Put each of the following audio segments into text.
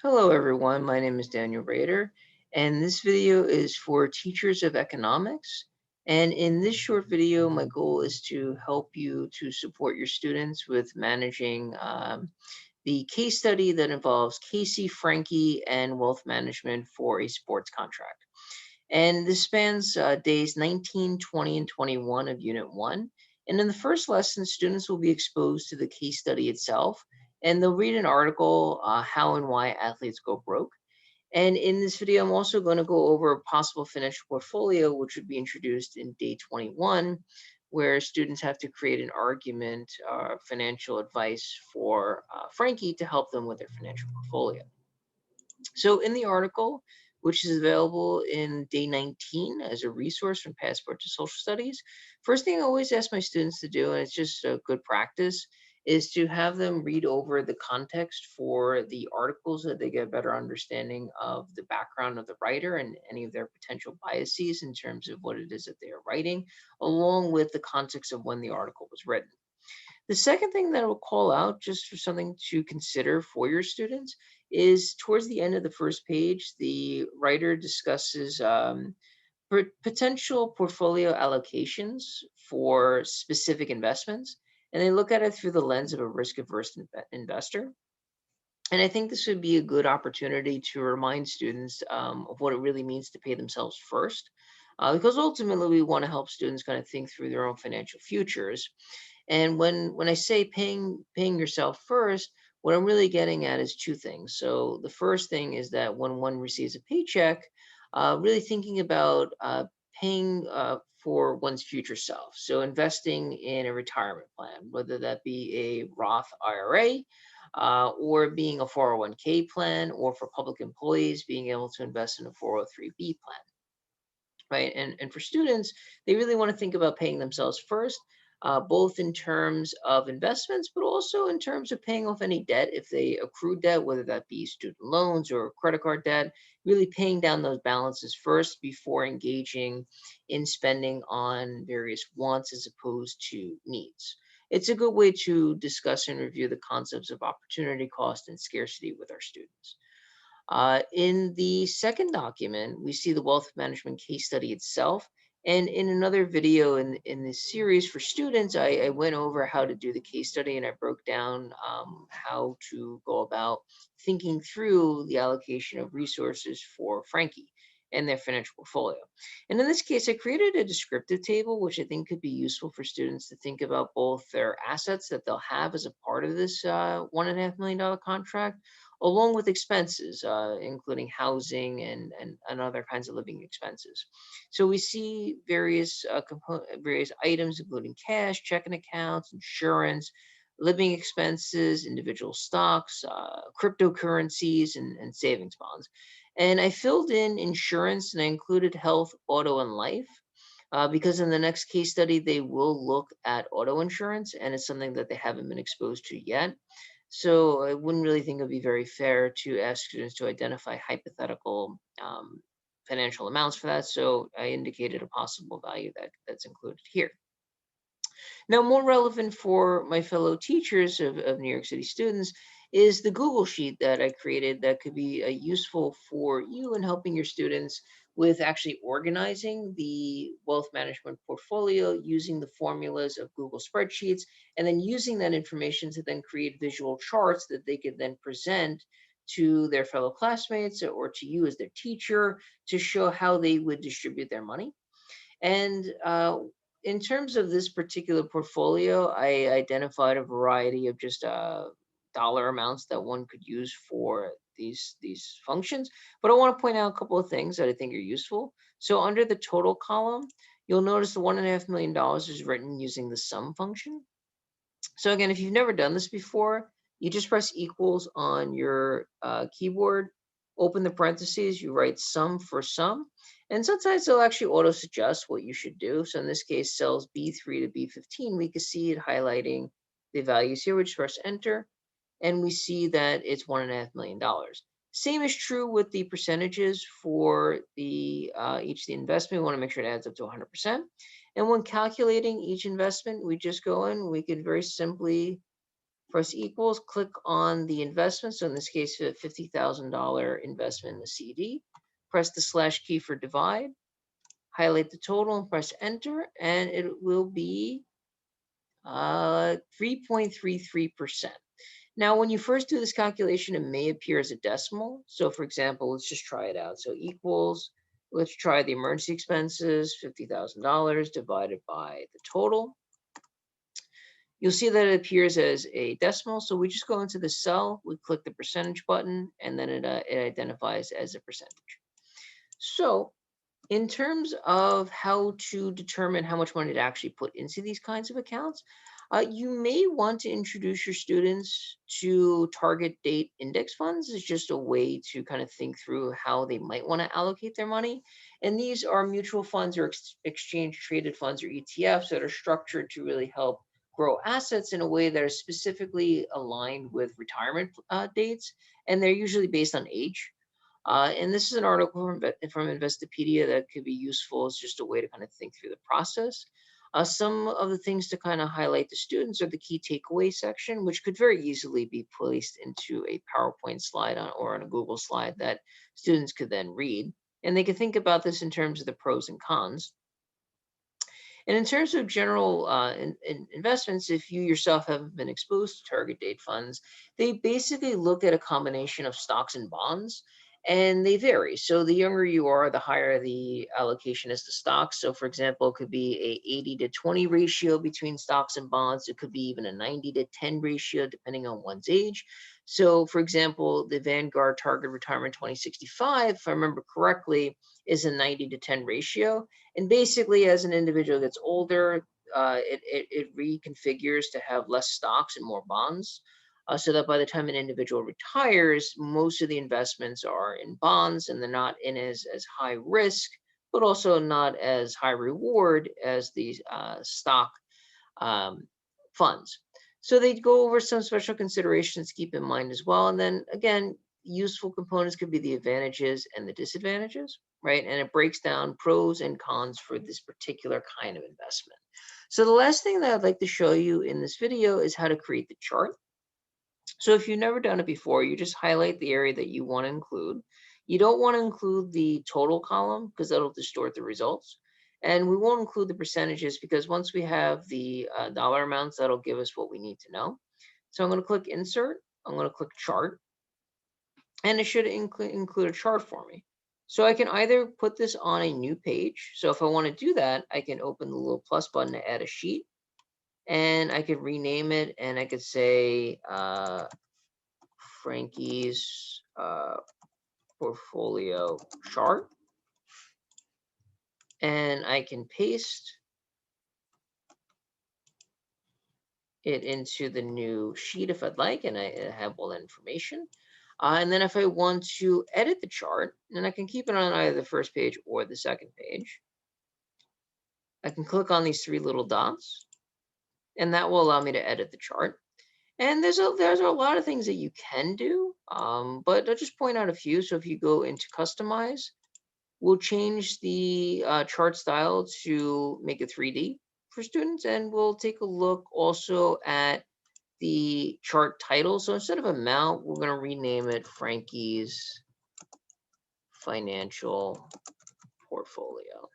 Hello everyone, my name is Daniel Rader, and this video is for teachers of economics. And in this short video, my goal is to help you to support your students with managing the case study that involves Casey, Frankie, and wealth management for a sports contract. And this spans days 19, 20, and 21 of Unit 1. And in the first lesson, students will be exposed to the case study itself, and they'll read an article, How and Why Athletes Go Broke. And in this video, I'm also going to go over a possible financial portfolio, which would be introduced in day 21, where students have to create an argument, financial advice for Frankie to help them with their financial portfolio. So in the article, which is available in day 19 as a resource from Passport to Social Studies, first thing I always ask my students to do, and it's just a good practice, is to have them read over the context for the articles so that they get a better understanding of the background of the writer and any of their potential biases in terms of what it is that they are writing, along with the context of when the article was written. The second thing that I will call out, just for something to consider for your students, is towards the end of the first page, the writer discusses potential portfolio allocations for specific investments, and they look at it through the lens of a risk averse investor. And I think this would be a good opportunity to remind students of what it really means to pay themselves first. Because ultimately, we want to help students kind of think through their own financial futures. And when I say paying yourself first, what I'm really getting at is two things. So the first thing is that when one receives a paycheck, really thinking about paying for one's future self. So investing in a retirement plan, whether that be a Roth IRA, or being a 401k plan, or for public employees, being able to invest in a 403b plan, right? And for students, they really want to think about paying themselves first, both in terms of investments, but also in terms of paying off any debt if they accrue debt, whether that be student loans or credit card debt, really paying down those balances first before engaging in spending on various wants as opposed to needs. It's a good way to discuss and review the concepts of opportunity cost and scarcity with our students. In the second document, we see the wealth management case study itself. And in another video in this series for students, I went over how to do the case study and I broke down how to go about thinking through the allocation of resources for Frankie and their financial portfolio. And in this case, I created a descriptive table, which I think could be useful for students to think about both their assets that they'll have as a part of this $1.5 million contract, along with expenses, including housing and other kinds of living expenses. So we see various items, including cash, checking accounts, insurance, living expenses, individual stocks, cryptocurrencies, and savings bonds. And I filled in insurance and I included health, auto, and life. Because in the next case study, they will look at auto insurance, and it's something that they haven't been exposed to yet. So I wouldn't really think it'd be very fair to ask students to identify hypothetical financial amounts for that. So I indicated a possible value that's included here. Now, more relevant for my fellow teachers of New York City students is the Google Sheet that I created that could be useful for you in helping your students with actually organizing the wealth management portfolio using the formulas of Google Spreadsheets, and then using that information to then create visual charts that they could then present to their fellow classmates or to you as their teacher to show how they would distribute their money. And in terms of this particular portfolio, I identified a variety of just dollar amounts that one could use for these functions. But I want to point out a couple of things that I think are useful. So under the total column, you'll notice the $1.5 million is written using the sum function. So again, if you've never done this before, you just press equals on your keyboard, open the parentheses, you write sum for sum, and sometimes it'll actually auto suggest what you should do. So in this case, cells B3 to B15, we can see it highlighting the values here. We just press enter, and we see that it's $1.5 million. Same is true with the percentages for the each the investment. We want to make sure it adds up to 100%. And when calculating each investment, we just go in. We could very simply Press equals, click on the investment. So in this case, a $50,000 investment in the CD. Press the slash key for divide, highlight the total and press enter, and it will be 3.33%. Now, when you first do this calculation, it may appear as a decimal. So for example, let's just try it out. So equals, let's try the emergency expenses, $50,000 divided by the total. You'll see that it appears as a decimal. So we just go into the cell, we click the percentage button, and then it identifies as a percentage. So in terms of how to determine how much money to actually put into these kinds of accounts, you may want to introduce your students to target date index funds as just a way to kind of think through how they might want to allocate their money. And these are mutual funds or exchange traded funds or ETFs that are structured to really help grow assets in a way that is specifically aligned with retirement dates. And they're usually based on age. And this is an article from Investopedia that could be useful as just a way to kind of think through the process. Some of the things to kind of highlight to students are the key takeaway section, which could very easily be placed into a PowerPoint slide or on a Google slide that students could then read. And they can think about this in terms of the pros and cons. And in terms of general investments, if you yourself haven't been exposed to target date funds, they basically look at a combination of stocks and bonds, and they vary. So the younger you are, the higher the allocation is to stocks. So for example, it could be a 80 to 20 ratio between stocks and bonds. It could be even a 90 to 10 ratio, depending on one's age. So for example, the Vanguard Target Retirement 2065, if I remember correctly, is a 90 to 10 ratio. And basically, as an individual gets older, it reconfigures to have less stocks and more bonds. So that by the time an individual retires, most of the investments are in bonds and they're not in as high risk, but also not as high reward as these stock funds. So they go over some special considerations to keep in mind as well. And then again, useful components could be the advantages and the disadvantages, right? And it breaks down pros and cons for this particular kind of investment. So the last thing that I'd like to show you in this video is how to create the chart. So if you've never done it before, you just highlight the area that you want to include. You don't want to include the total column because that'll distort the results. And we won't include the percentages because once we have the dollar amounts, that'll give us what we need to know. So I'm going to click Insert. I'm going to click Chart. And it should include a chart for me. So I can either put this on a new page. So if I want to do that, I can open the little plus button to add a sheet. And I could rename it and I could say Frankie's portfolio chart. And I can paste it into the new sheet if I'd like, and I have all that information. And then if I want to edit the chart, then I can keep it on either the first page or the second page. I can click on these three little dots, and that will allow me to edit the chart. And there's a lot of things that you can do, but I'll just point out a few. So if you go into Customize, we'll change the chart style to make it 3D for students, and we'll take a look also at the chart title. So instead of amount, we're going to rename it Frankie's Financial Portfolio.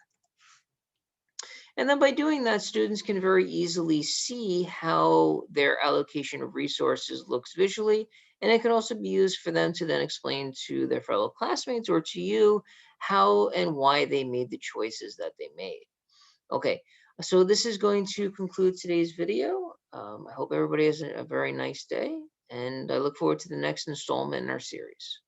And then by doing that, students can very easily see how their allocation of resources looks visually. And it can also be used for them to then explain to their fellow classmates or to you how and why they made the choices that they made. Okay, so this is going to conclude today's video. I hope everybody has a very nice day, and I look forward to the next installment in our series.